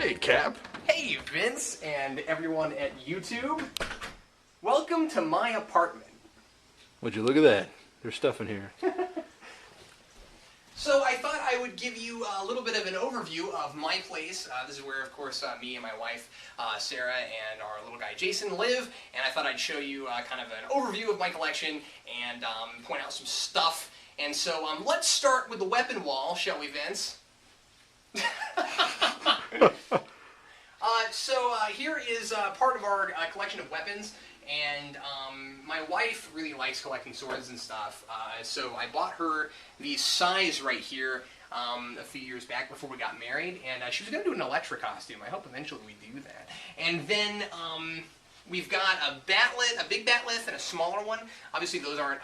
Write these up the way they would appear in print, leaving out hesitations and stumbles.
Hey, Cap. Hey, Vince, and everyone at YouTube. Welcome to my apartment. Would you look at that? There's stuff in here. So I thought I would give you a little bit of an overview of my place. This is where, of course, me and my wife, Sarah, and our little guy, Jason, live. And I thought I'd show you kind of an overview of my collection and point out some stuff. And so let's start with the weapon wall, shall we, Vince? Here is part of our collection of weapons, and my wife really likes collecting swords and stuff, so I bought her the size right here a few years back before we got married, and she was going to do an Electra costume. I hope eventually we do that. And then we've got a big batleth and a smaller one. Obviously those aren't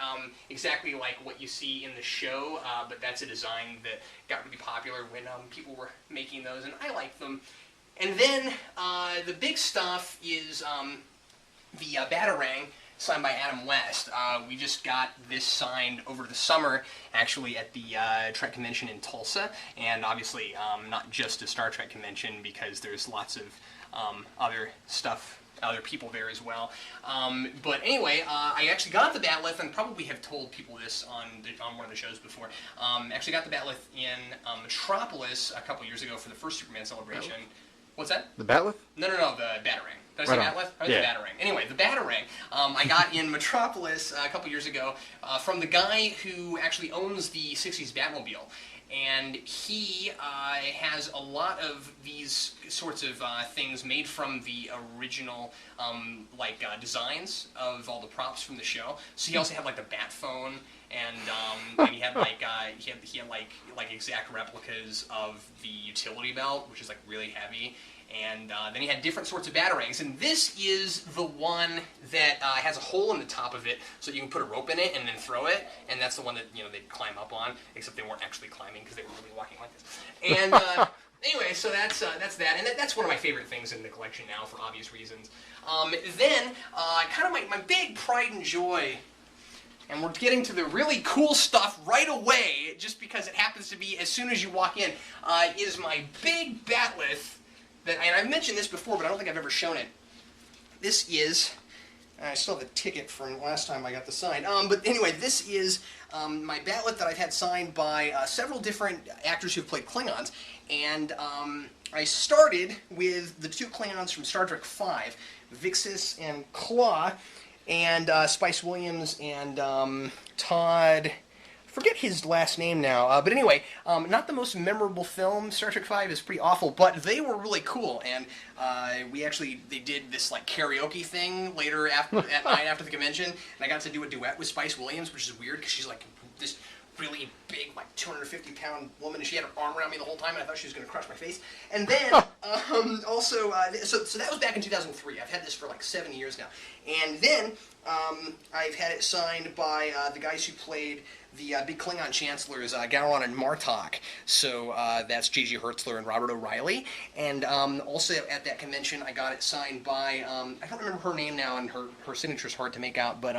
exactly like what you see in the show, but that's a design that got really popular when people were making those, and I like them. And then the big stuff is the Batarang, signed by Adam West. We just got this signed over the summer, actually, at the Trek convention in Tulsa, and obviously not just a Star Trek convention, because there's lots of other people there as well. But anyway, I actually got the batleth, and probably have told people this on one of the shows before. Actually got the batleth in Metropolis a couple years ago for the first Superman celebration. What's that? The batleth? No, the Batarang. Did I say batleth? I meant the Batarang. Anyway, the Batarang I got in Metropolis a couple years ago from the guy who actually owns the 60s Batmobile. And he has a lot of these sorts of things made from the original designs of all the props from the show. So he also had like the bat phone, and he had he had exact replicas of the utility belt, which is like really heavy. And then he had different sorts of batarangs, and this is the one that has a hole in the top of it, so you can put a rope in it and then throw it, and that's the one that they'd climb up on, except they weren't actually climbing because they were really walking like this. And anyway, so that's that, and that's one of my favorite things in the collection now for obvious reasons. Then kind of my big pride and joy. And we're getting to the really cool stuff right away, just because it happens to be as soon as you walk in, is my big batleth. And I've mentioned this before, but I don't think I've ever shown it. This is, I still have the ticket from last time I got the sign. But anyway, this is my batleth that I've had signed by several different actors who've played Klingons. And I started with the two Klingons from Star Trek V, Vixis and Claw, and Spice Williams and Todd... forget his last name now, but anyway, not the most memorable film. Star Trek V is pretty awful, but they were really cool, and they did this like karaoke thing later at night after the convention, and I got to do a duet with Spice Williams, which is weird because she's like this really big, like 250-pound woman, and she had her arm around me the whole time, and I thought she was going to crush my face. And then so that was back in 2003. I've had this for like 7 years now, and then I've had it signed by the guys who played the big Klingon Chancellors, Gowron and Martok. So that's J.G. Hertzler and Robert O'Reilly. And also at that convention, I got it signed by, I don't remember her name now, and her signature's hard to make out, but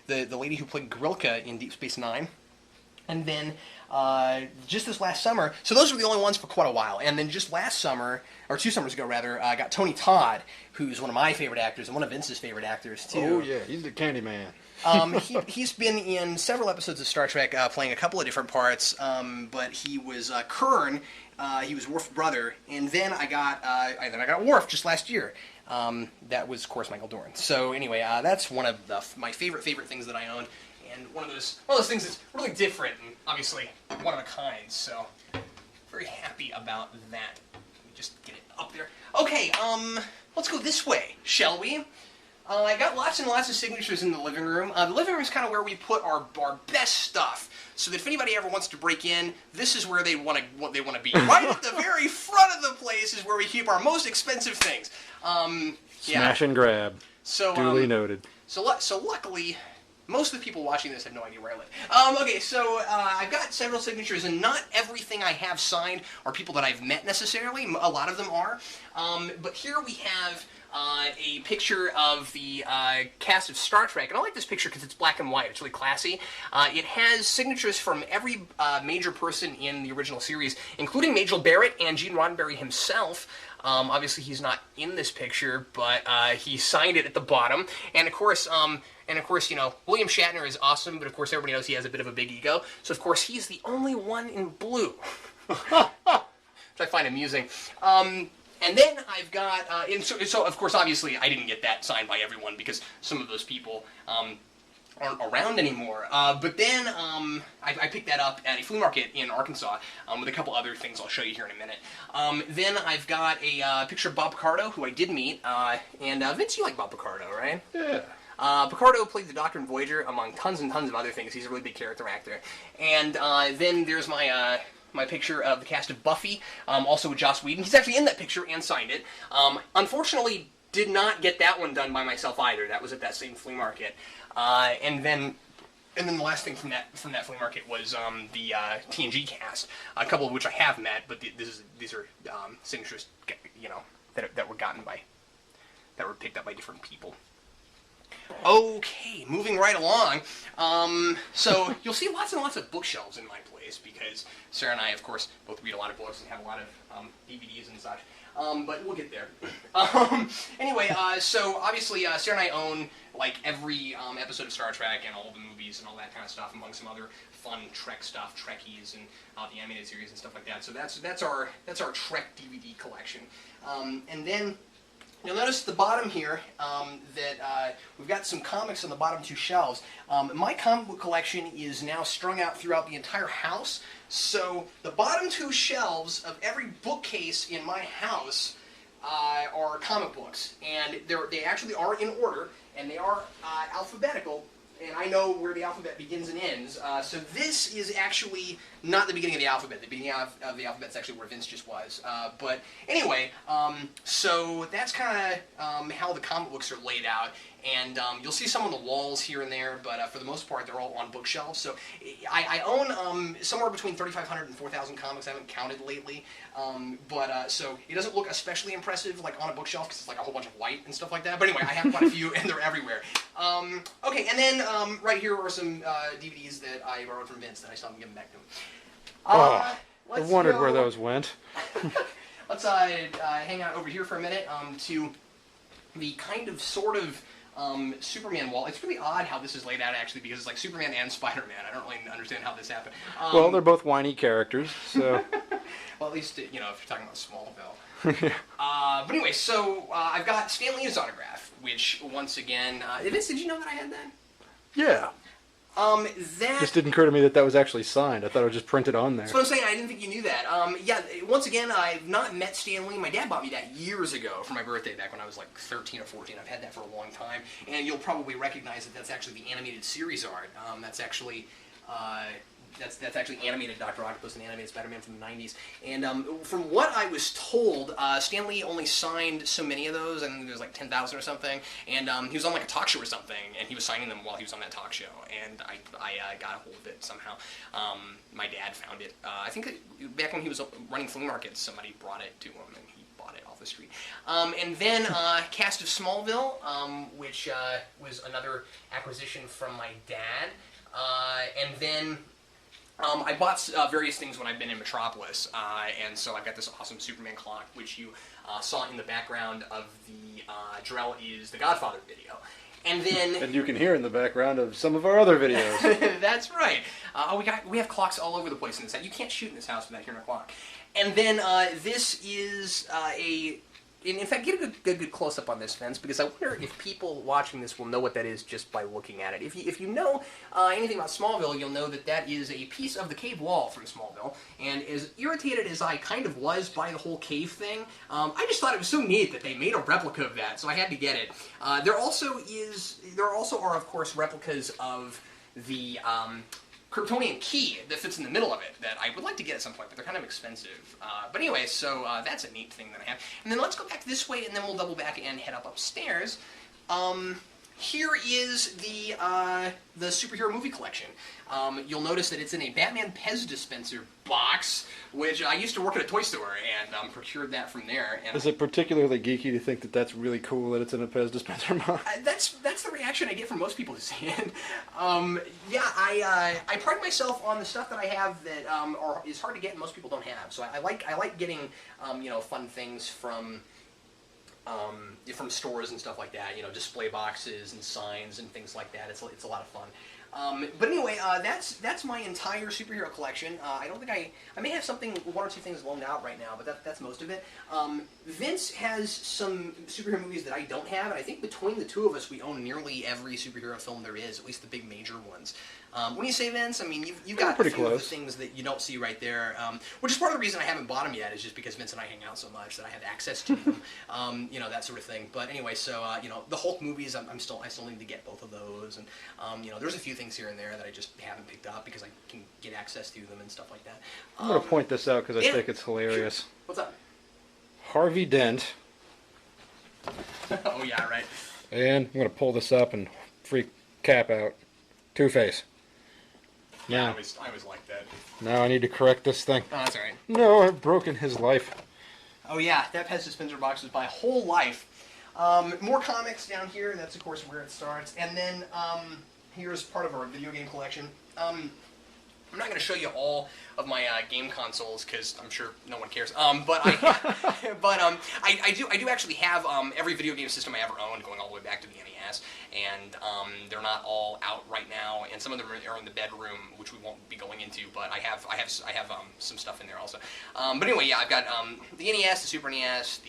the lady who played Grilka in Deep Space Nine. And then just this last summer, so those were the only ones for quite a while. And then just last summer, or 2 summers ago rather, I got Tony Todd, who's one of my favorite actors and one of Vince's favorite actors too. Oh yeah, he's the candy man. He's been in several episodes of Star Trek, playing a couple of different parts, but he was Kurn, he was Worf's brother, and then I got Worf just last year. That was, of course, Michael Dorn. So anyway, that's one of my favorite things that I owned, and one of those things that's really different and obviously one of a kind. So very happy about that. Let me just get it up there. Okay, let's go this way, shall we? I got lots and lots of signatures in the living room. The living room is kind of where we put our best stuff, so that if anybody ever wants to break in, this is where they want to be. Right at the very front of the place is where we keep our most expensive things. Smash and grab. So duly noted. So luckily, most of the people watching this have no idea where I live. Okay, so I've got several signatures, and not everything I have signed are people that I've met necessarily. A lot of them are. But here we have a picture of the cast of Star Trek, and I like this picture because it's black and white. It's really classy. It has signatures from every major person in the original series, including Majel Barrett and Gene Roddenberry himself. Obviously, he's not in this picture, but he signed it at the bottom. And of course, you know, William Shatner is awesome, but of course, everybody knows he has a bit of a big ego. So of course, he's the only one in blue, which I find amusing. And then I've got, so of course, obviously, I didn't get that signed by everyone because some of those people aren't around anymore. But then I picked that up at a flea market in Arkansas with a couple other things I'll show you here in a minute. Then I've got a picture of Bob Picardo, who I did meet. And Vince, you like Bob Picardo, right? Yeah. Picardo played the Doctor in Voyager, among tons and tons of other things. He's a really big character actor. And then there's my picture of the cast of Buffy, also with Joss Whedon. He's actually in that picture and signed it. Unfortunately, did not get that one done by myself either. That was at that same flea market. And then the last thing from that flea market was the TNG cast, a couple of which I have met, but these are signatures, you know, that were picked up by different people. Okay, moving right along. So you'll see lots and lots of bookshelves in my place because Sarah and I, of course, both read a lot of books and have a lot of DVDs and such. But we'll get there. Anyway, so obviously Sarah and I own like every episode of Star Trek and all the movies and all that kind of stuff, among some other fun Trek stuff, Trekkies and the animated series and stuff like that. So that's our Trek DVD collection. And then you'll notice at the bottom here that we've got some comics on the bottom two shelves. My comic book collection is now strung out throughout the entire house. So the bottom two shelves of every bookcase in my house are comic books. And they actually are in order, and they are alphabetical. And I know where the alphabet begins and ends. So this is actually not the beginning of the alphabet. The beginning of the alphabet is actually where Vince just was. But anyway, so that's kind of how the comic books are laid out. And you'll see some on the walls here and there, but for the most part, they're all on bookshelves. So I own somewhere between 3,500 and 4,000 comics. I haven't counted lately. So it doesn't look especially impressive like on a bookshelf because it's like a whole bunch of white and stuff like that. But anyway, I have quite a few, and they're everywhere. Okay, and then right here are some DVDs that I borrowed from Vince that I still haven't given back to him. I wondered where those went. Let's hang out over here for a minute to the kind of sort of Superman wall. It's really odd how this is laid out, actually, because it's like Superman and Spider-Man. I don't really understand how this happened. Well, they're both whiny characters, so... Well, at least, you know, if you're talking about Smallville. But anyway, so I've got Stan Lee's autograph, which, once again... Vince, did you know that I had that? Yeah. That just didn't occur to me that that was actually signed. I thought it was just printed on there. That's what I'm saying. I didn't think you knew that. Yeah, once again, I've not met Stan Lee. My dad bought me that years ago for my birthday back when I was like 13 or 14. I've had that for a long time. And you'll probably recognize that that's actually the animated series art. That's actually... That's actually animated Dr. Octopus and animated Spider-Man from the 90s. And from what I was told, Stan Lee only signed so many of those, and there was like 10,000 or something. And he was on like a talk show or something, and he was signing them while he was on that talk show. And I got a hold of it somehow. My dad found it. I think back when he was running flea markets, somebody brought it to him, and he bought it off the street. And then cast of Smallville, which was another acquisition from my dad. And then... I bought various things when I've been in Metropolis, and so I've got this awesome Superman clock, which you saw in the background of the Jarrell is the Godfather video. And then... And you can hear in the background of some of our other videos. That's right. We have clocks all over the place in this house. You can't shoot in this house without hearing a clock. And then this is a... In fact, get a good close-up on this, Vince, because I wonder if people watching this will know what that is just by looking at it. If you know anything about Smallville, you'll know that that is a piece of the cave wall from Smallville. And as irritated as I kind of was by the whole cave thing, I just thought it was so neat that they made a replica of that, so I had to get it. There also are, of course, replicas of the... Kryptonian key that fits in the middle of it that I would like to get at some point, but they're kind of expensive. But anyway, so that's a neat thing that I have. And then let's go back this way, and then we'll double back and head up upstairs. here is the superhero movie collection. You'll notice that it's in a Batman Pez dispenser box, which I used to work at a toy store and procured that from there. And is it particularly geeky to think that that's really cool that it's in a Pez dispenser box? That's the reaction I get from most people who see it. Yeah, I pride myself on the stuff that I have that is hard to get and most people don't have. So I like getting fun things from stores and stuff like that, display boxes and signs and things like that. It's a lot of fun. But anyway, that's my entire superhero collection. I don't think I may have one or two things loaned out right now, but that's most of it. Vince has some superhero movies that I don't have, and I think between the two of us, we own nearly every superhero film there is, at least the big major ones. When you say Vince, I mean, you've got a few of the things that you don't see right there, which is part of the reason I haven't bought them yet, is just because Vince and I hang out so much that I have access to them, that sort of thing. But anyway, so, the Hulk movies, I still need to get both of those, and, there's a few things here and there that I just haven't picked up because I can get access to them and stuff like that. I'm going to point this out because I think it's hilarious. Sure. What's up? Harvey Dent. Oh, yeah, right. And I'm going to pull this up and freak Cap out. Two-Face. Yeah, I always liked that. Now I need to correct this thing. Oh, that's all right. No, I've broken his life. Oh yeah, that Pez dispenser box is my whole life. More comics down here. That's of course where it starts. And then here's part of our video game collection. I'm not going to show you all of my game consoles because I'm sure no one cares. But I do actually have every video game system I ever owned, going all the way back to the NES, and they're not all out right now, and some of them are in the bedroom, which we won't be going into. But I have some stuff in there also. But anyway, yeah, I've got the NES, the Super NES,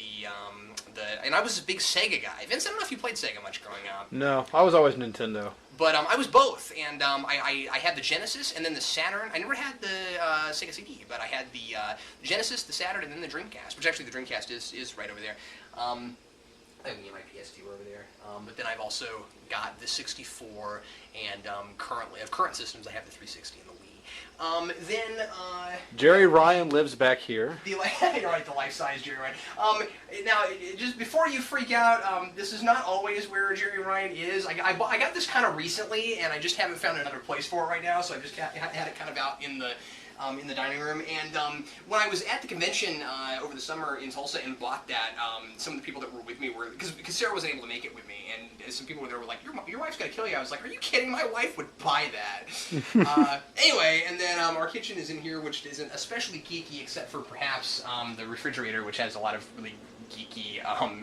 and I was a big Sega guy. Vince, I don't know if you played Sega much growing up. No, I was always Nintendo. But I was both, and I had the Genesis and then the Saturn. I never had the Sega CD, but I had the Genesis, the Saturn, and then the Dreamcast, which actually the Dreamcast is right over there. I have my PS2 over there. But then I've also got the 64, and currently, of current systems, I have the 360 and the Wii. Jerry Ryan lives back here. You're right, the life-size Jerry Ryan. Now, just before you freak out, this is not always where Jerry Ryan is. I got this kind of recently, and I just haven't found another place for it right now, so I just had it kind of out in the dining room. And when I was at the convention over the summer in Tulsa and bought that, some of the people that were with me were, because Sarah wasn't able to make it with me, and some people were there were like, your wife's gonna kill you. I was like, are you kidding? My wife would buy that. Anyway, and then our kitchen is in here, which isn't especially geeky, except for perhaps the refrigerator, which has a lot of really geeky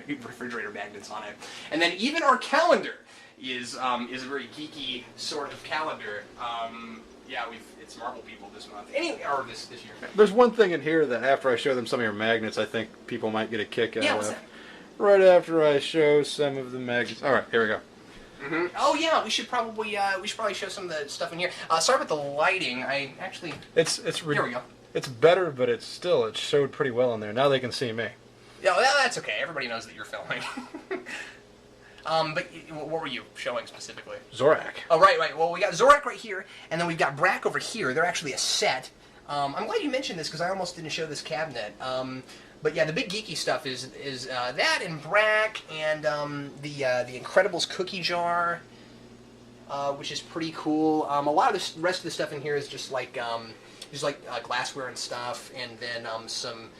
refrigerator magnets on it. And then even our calendar is a very geeky sort of calendar. Yeah, it's Marvel People this month. Anyway, or this year. There's one thing in here that after I show them some of your magnets, I think people might get a kick out of. What's that? Right after I show some of the magnets. All right, here we go. Mm-hmm. Oh yeah, we should probably show some of the stuff in here. Sorry about the lighting. I actually. Here we go. It's better, but it showed pretty well in there. Now they can see me. Yeah, well, that's okay. Everybody knows that you're filming. But what were you showing specifically? Zorak. Oh, right. Well, we got Zorak right here, and then we've got Brak over here. They're actually a set. I'm glad you mentioned this because I almost didn't show this cabinet. But yeah, the big geeky stuff is that and Brak and the Incredibles cookie jar, which is pretty cool. A lot of the rest of the stuff in here is just like glassware and stuff, and then some.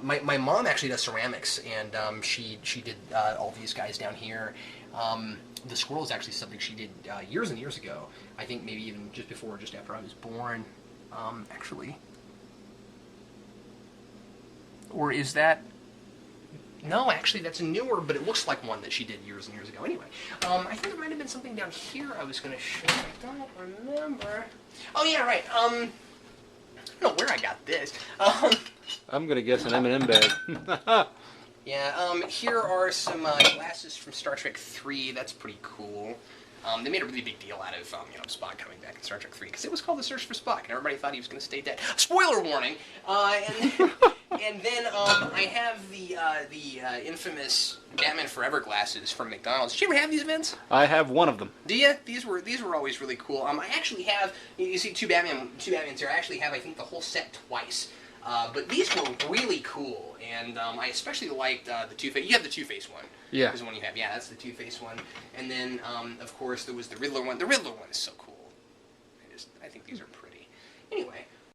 My mom actually does ceramics, and she did all these guys down here. The squirrel is actually something she did years and years ago. I think maybe even just after I was born, actually. Or is that... No, actually, that's a newer, but it looks like one that she did years and years ago. Anyway, I think there might have been something down here I was going to show. I don't remember. Oh, yeah, right. I don't know where I got this. I'm going to guess an M&M bag. Yeah, here are some glasses from Star Trek 3. That's pretty cool. They made a really big deal out of Spock coming back in Star Trek 3 because it was called The Search for Spock, and everybody thought he was going to stay dead. Spoiler warning! And then I have the infamous Batman Forever glasses from McDonald's. Did you ever have these, Vince? I have one of them. Do you? These were always really cool. I actually have, you see two Batmans here. I actually have, I think, the whole set twice. But these were really cool, and I especially liked the Two-Face. You have the Two-Face one. Yeah. Is the one you have. Yeah, that's the Two-Face one. And then, of course, there was the Riddler one. The Riddler one is so cool. I think these are pretty. Anyway,